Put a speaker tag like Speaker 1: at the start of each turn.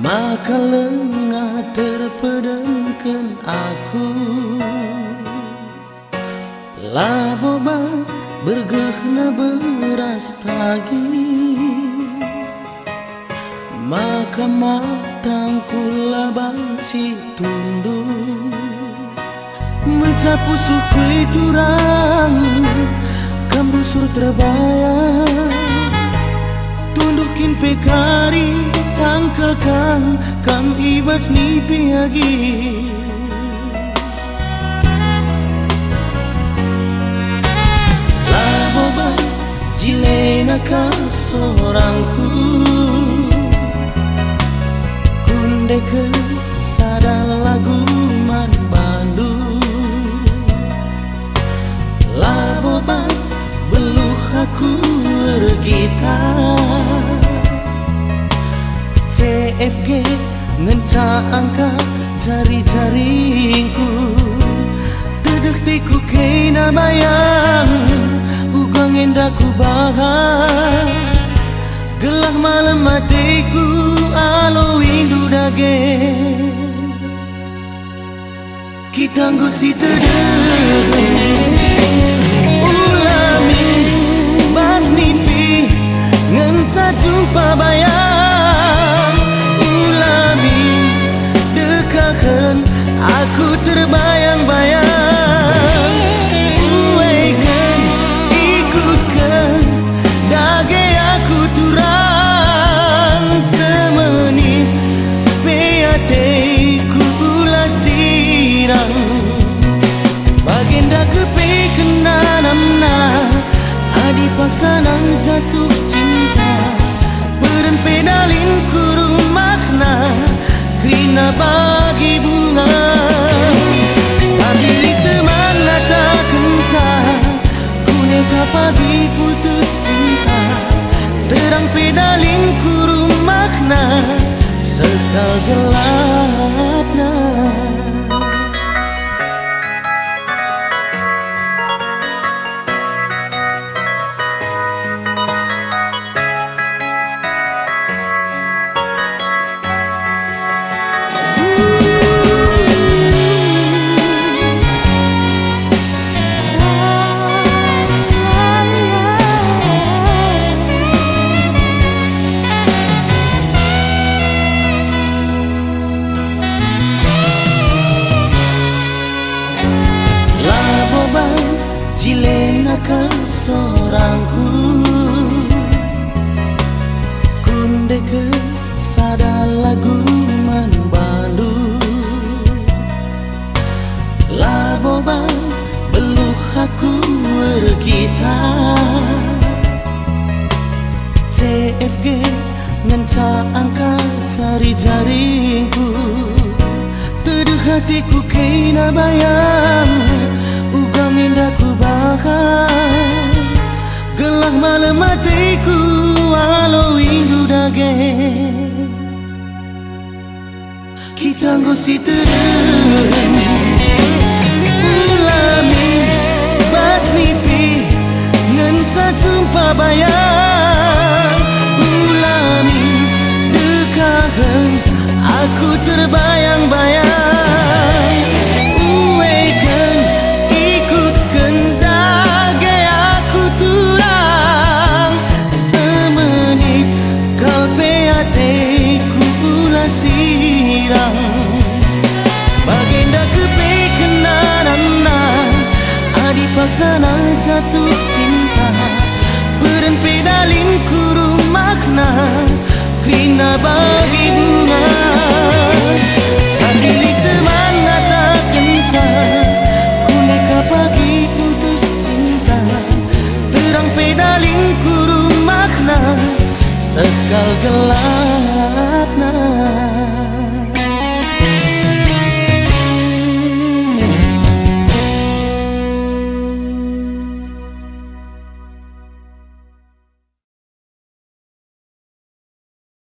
Speaker 1: Maka lengah terpedengkeun aku, laboba bergehna beras tagi. Maka matang kula banci tunduk, mencapu suku turang kambusur terbayang. Tundukin pekari tangkel kang kam ibas ni piagi. Laboba jilena ka sorangku, kundeke sadal lagu man Bandung. Laboba beluh aku bergitar, CFG ngenca angka jari-jaringku. Tedek tiku kena bayang, ugang endaku bahar. Gelah malam matiku alo windu dage. Kita ngosi tedek ulami bas nipi ngenca jumpa bayang. Ulami dekakan aku terbayang-bayang. Uwekan ikutkan dage aku turang. Semenit peate ku ulah sirang. Bagenda kepe kena namna adi paksa nang jatuh cinta. Beren pedalin kurung makna krina bagi bunga. Tapi teman ngata kenca kuneka pagi putus cinta. Terang pedalin kurung makna sekal gelapna. Jilena ka sorangku, kundeke sadal lagu man Bandung. Laboba beluh aku bergitar, CFG ngenca angka jari-jaringku. Tedek hatiku kena bayang, ugang endaku bahar. Gelah malam matiku walau windu dage. Kita ngosi tedeng ulami bas mimpi ngenca jumpa bayang. Ulami dekahan aku terbayang-bayang. Sirang bagenda kepe kena namna adi paksa na jatuh cinta. Beren pedalin kurung makna krina bagi bunga. Tapi teman ngata kenca kuneka pagi putus cinta. Terang pedalin kurung makna sekal gelap.